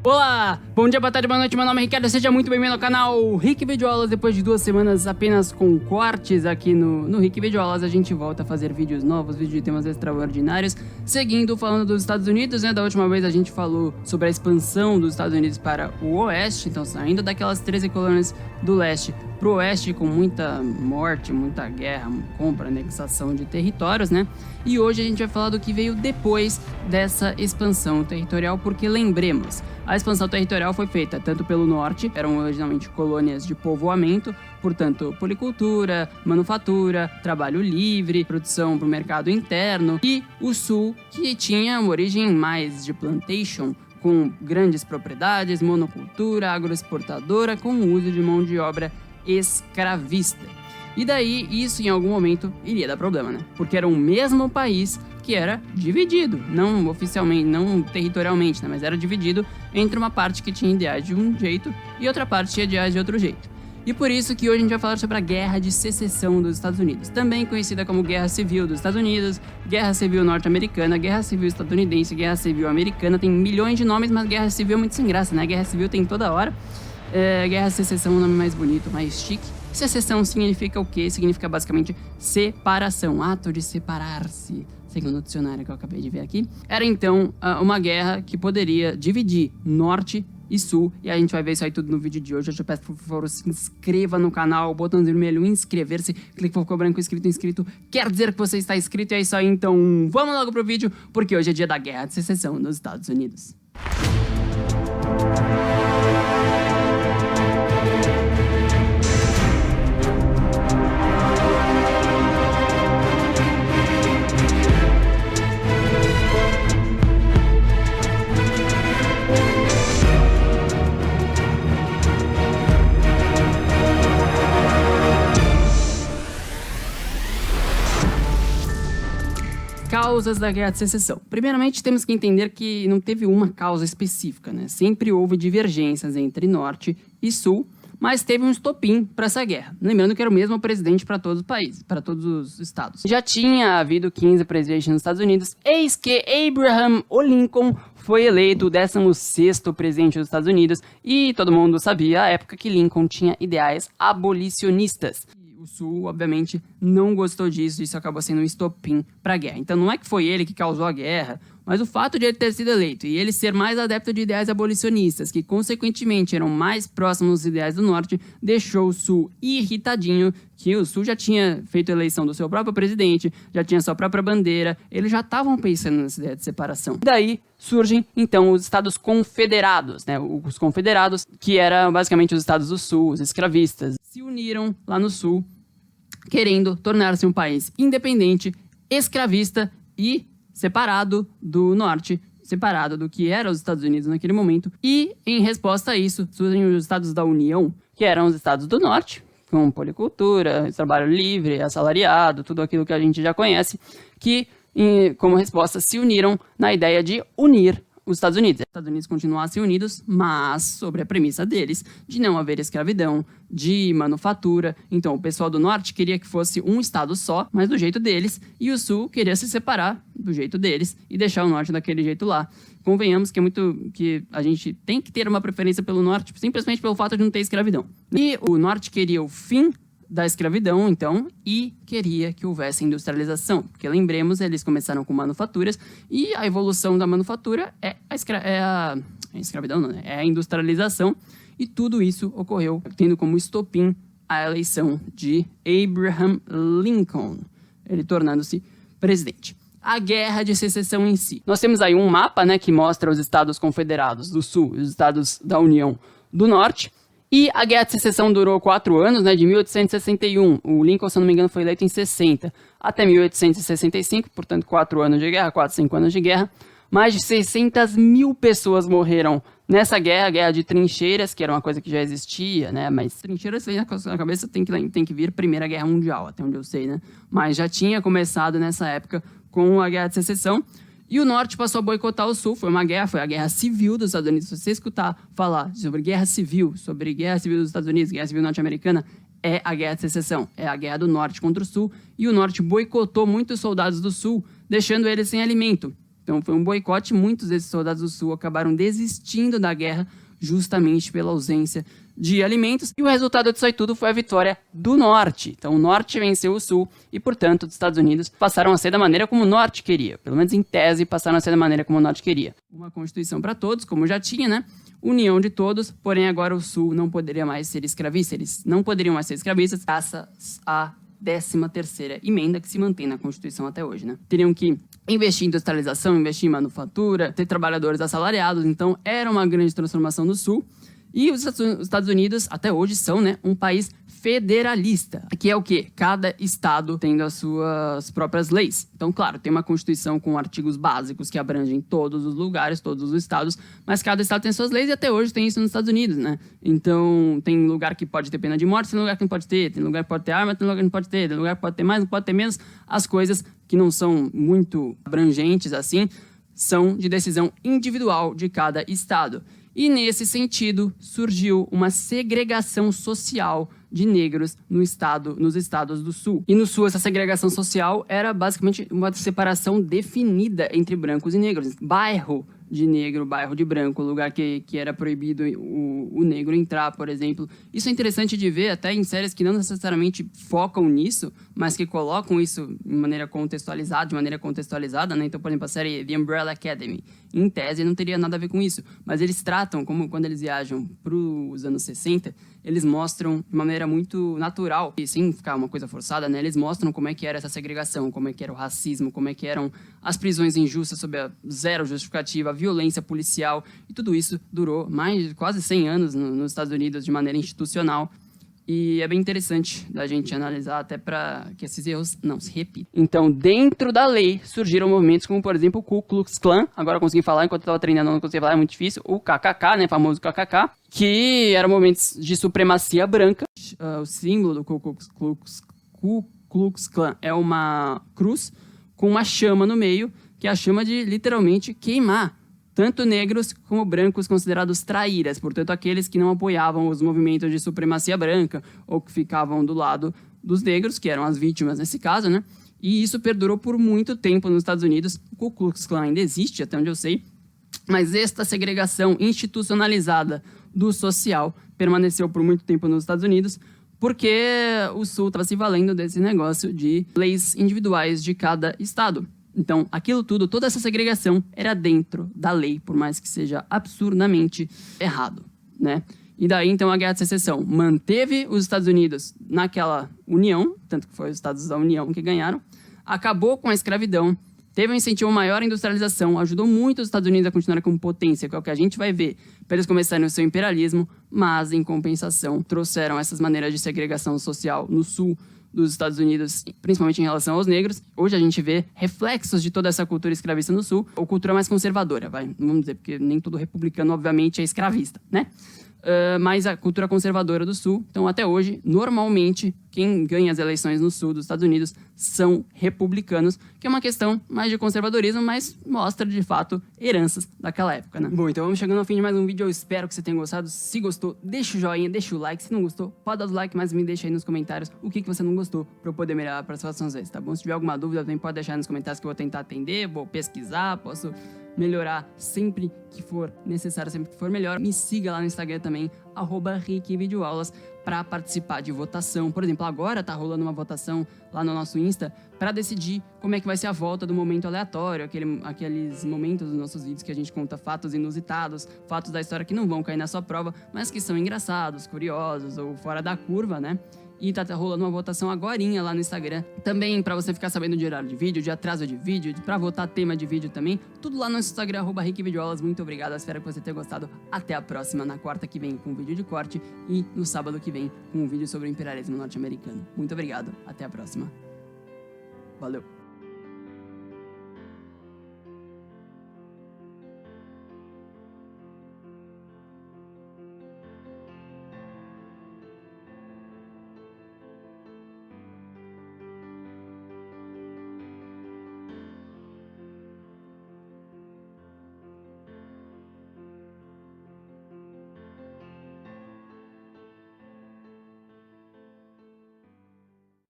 Olá! Bom dia, boa tarde, boa noite, meu nome é Ricardo, seja muito bem-vindo ao canal Rick Videoaulas. Depois de 2 semanas apenas com cortes aqui no Rick Videoaulas, a gente volta a fazer vídeos novos, vídeos de temas extraordinários, seguindo falando dos Estados Unidos, né? Da última vez a gente falou sobre a expansão dos Estados Unidos para o oeste, então saindo daquelas 13 colônias do leste para o oeste, com muita morte, muita guerra, compra, anexação de territórios, né? E hoje a gente vai falar do que veio depois dessa expansão territorial, porque lembremos, a expansão territorial foi feita tanto pelo norte, eram originalmente colônias de povoamento, portanto policultura, manufatura, trabalho livre, produção para o mercado interno, e o sul, que tinha uma origem mais de plantation, com grandes propriedades, monocultura, agroexportadora, com o uso de mão de obra escravista. E daí isso em algum momento iria dar problema, né? Porque era o mesmo país que era dividido, não oficialmente, não territorialmente, né? Mas era dividido entre uma parte que tinha ideais de um jeito e outra parte tinha ideais de outro jeito. E por isso que hoje a gente vai falar sobre a Guerra de Secessão dos Estados Unidos, também conhecida como Guerra Civil dos Estados Unidos, Guerra Civil Norte-Americana, Guerra Civil Estadunidense, Guerra Civil Americana. Tem milhões de nomes, mas Guerra Civil é muito sem graça, né? Guerra Civil tem toda hora. Guerra Secessão é um nome mais bonito, mais chique. Secessão significa o quê? Significa basicamente separação, ato de separar-se, segundo o dicionário que eu acabei de ver aqui. Era então uma guerra que poderia dividir norte e sul, e a gente vai ver isso aí tudo no vídeo de hoje. Eu te peço, por favor, se inscreva no canal, botão vermelho inscrever-se, clique no ficou branco inscrito, quer dizer que você está inscrito, e é isso aí. Então vamos logo pro vídeo, porque hoje é dia da Guerra de Secessão dos Estados Unidos. Causas da Guerra de Secessão. Primeiramente, temos que entender que não teve uma causa específica, né? Sempre houve divergências entre norte e sul, mas teve um estopim para essa guerra. Lembrando que era o mesmo presidente para todos os países, para todos os estados. Já tinha havido 15 presidentes nos Estados Unidos, eis que Abraham Lincoln foi eleito o 16º presidente dos Estados Unidos, e todo mundo sabia à época que Lincoln tinha ideais abolicionistas. O Sul, obviamente, não gostou disso, isso acabou sendo um estopim para a guerra. Então não é que foi ele que causou a guerra, mas o fato de ele ter sido eleito e ele ser mais adepto de ideais abolicionistas, que consequentemente eram mais próximos dos ideais do Norte, deixou o Sul irritadinho, que o Sul já tinha feito a eleição do seu próprio presidente, já tinha sua própria bandeira, eles já estavam pensando nessa ideia de separação. Daí surgem, então, os Estados Confederados, né? Os Confederados, que eram basicamente os Estados do Sul, os escravistas, se uniram lá no Sul, querendo tornar-se um país independente, escravista e separado do norte, separado do que eram os Estados Unidos naquele momento. E, em resposta a isso, surgem os Estados da União, que eram os Estados do Norte, com policultura, trabalho livre, assalariado, tudo aquilo que a gente já conhece, que, como resposta, se uniram na ideia de unir os Estados Unidos. Os Estados Unidos continuassem unidos, mas sobre a premissa deles de não haver escravidão, de manufatura. Então o pessoal do norte queria que fosse um estado só, mas do jeito deles, e o sul queria se separar do jeito deles e deixar o norte daquele jeito lá. Convenhamos que que a gente tem que ter uma preferência pelo norte, simplesmente pelo fato de não ter escravidão. E o norte queria o fim da escravidão, então, e queria que houvesse industrialização, porque lembremos, eles começaram com manufaturas, e a evolução da manufatura é a escravidão, não, né? É a industrialização, e tudo isso ocorreu tendo como estopim a eleição de Abraham Lincoln, ele tornando-se presidente. A Guerra de Secessão em si. Nós temos aí um mapa, né, que mostra os Estados Confederados do Sul e os Estados da União do Norte. E a Guerra de Secessão durou 4 anos, né, de 1861. O Lincoln, se não me engano, foi eleito em 60 até 1865, portanto 4 anos de guerra, 5 anos de guerra. Mais de 600 mil pessoas morreram nessa guerra, guerra de trincheiras, que era uma coisa que já existia, né? Mas trincheiras na cabeça tem que vir Primeira Guerra Mundial, até onde eu sei, né? Mas já tinha começado nessa época com a Guerra de Secessão. E o Norte passou a boicotar o Sul, foi a Guerra Civil dos Estados Unidos. Se você escutar falar sobre Guerra Civil dos Estados Unidos, Guerra Civil Norte-Americana, é a Guerra de Secessão, é a Guerra do Norte contra o Sul, e o Norte boicotou muitos soldados do Sul, deixando eles sem alimento. Então foi um boicote, muitos desses soldados do Sul acabaram desistindo da guerra justamente pela ausência de alimentos, e o resultado disso aí tudo foi a vitória do Norte. Então o Norte venceu o Sul e, portanto, os Estados Unidos passaram a ser da maneira como o Norte queria. Pelo menos em tese, passaram a ser da maneira como o Norte queria. Uma Constituição para todos, como já tinha, né? União de todos, porém agora o Sul não poderia mais ser escravista. Eles não poderiam mais ser escravistas graças à 13ª emenda que se mantém na Constituição até hoje, né? Teriam que investir em industrialização, investir em manufatura, ter trabalhadores assalariados, então era uma grande transformação no Sul. E os Estados Unidos, até hoje, são, né, um país federalista, que é o quê? Cada estado tendo as suas próprias leis. Então, claro, tem uma Constituição com artigos básicos que abrangem todos os lugares, todos os estados, mas cada estado tem suas leis e até hoje tem isso nos Estados Unidos, né? Então, tem lugar que pode ter pena de morte, tem lugar que não pode ter, tem lugar que pode ter arma, tem lugar que não pode ter, tem lugar que pode ter mais, não pode ter menos. As coisas que não são muito abrangentes assim, são de decisão individual de cada estado. E, nesse sentido, surgiu uma segregação social de negros nos estados do Sul. E no Sul, essa segregação social era basicamente uma separação definida entre brancos e negros. Bairro de negro, bairro de branco, lugar que era proibido o negro entrar, por exemplo. Isso é interessante de ver até em séries que não necessariamente focam nisso, mas que colocam isso de maneira contextualizada, né? Então, por exemplo, a série The Umbrella Academy, em tese, não teria nada a ver com isso, mas eles tratam, como quando eles viajam para os anos 60, eles mostram de maneira muito natural, e sem ficar uma coisa forçada, né? Eles mostram como é que era essa segregação, como é que era o racismo, como é que eram as prisões injustas sob a zero justificativa, a violência policial, e tudo isso durou mais de quase 100 anos nos Estados Unidos de maneira institucional. E é bem interessante da gente analisar até para que esses erros não se repitam. Então, dentro da lei, surgiram movimentos como, por exemplo, o Ku Klux Klan. Agora eu consegui falar, enquanto eu estava treinando não consegui falar, é muito difícil. O KKK, né, famoso KKK, que eram movimentos de supremacia branca. O símbolo do Ku Klux Klan é uma cruz com uma chama no meio, que é a chama de, literalmente, queimar tanto negros como brancos considerados traíras, portanto, aqueles que não apoiavam os movimentos de supremacia branca ou que ficavam do lado dos negros, que eram as vítimas nesse caso, né? E isso perdurou por muito tempo nos Estados Unidos. O Ku Klux Klan ainda existe, até onde eu sei, mas esta segregação institucionalizada do social permaneceu por muito tempo nos Estados Unidos, porque o Sul estava se valendo desse negócio de leis individuais de cada estado. Então, aquilo tudo, toda essa segregação era dentro da lei, por mais que seja absurdamente errado, né? E daí, então, a Guerra de Secessão manteve os Estados Unidos naquela união, tanto que foi os Estados da União que ganharam, acabou com a escravidão, teve um incentivo maior à industrialização, ajudou muito os Estados Unidos a continuar como potência, que é o que a gente vai ver, para eles começarem o seu imperialismo, mas, em compensação, trouxeram essas maneiras de segregação social no sul dos Estados Unidos, principalmente em relação aos negros. Hoje a gente vê reflexos de toda essa cultura escravista no Sul, ou cultura mais conservadora, vamos dizer, porque nem todo republicano, obviamente, é escravista, né? Mas a cultura conservadora do Sul. Então, até hoje, normalmente, quem ganha as eleições no Sul dos Estados Unidos são republicanos, que é uma questão mais de conservadorismo, mas mostra, de fato, heranças daquela época, né? Bom, então vamos chegando ao fim de mais um vídeo. Eu espero que você tenha gostado. Se gostou, deixa o joinha, deixa o like. Se não gostou, pode dar o like, mas me deixa aí nos comentários o que você não gostou, para eu poder melhorar para as próximas vezes, tá bom? Se tiver alguma dúvida, também pode deixar nos comentários que eu vou tentar atender, vou pesquisar, posso melhorar sempre que for necessário, sempre que for melhor. Me siga lá no Instagram também, @RickVideoaulas, para participar de votação. Por exemplo, agora tá rolando uma votação lá no nosso Insta para decidir como é que vai ser a volta do momento aleatório, aqueles momentos dos nossos vídeos que a gente conta fatos inusitados, fatos da história que não vão cair na sua prova, mas que são engraçados, curiosos ou fora da curva, né? E tá rolando uma votação agorinha lá no Instagram. Também pra você ficar sabendo de horário de vídeo, de atraso de vídeo, pra votar tema de vídeo também. Tudo lá no Instagram, @RickVideoaulas. Muito obrigado, eu espero que você tenha gostado. Até a próxima, na quarta que vem com um vídeo de corte e no sábado que vem com um vídeo sobre o imperialismo norte-americano. Muito obrigado, até a próxima. Valeu!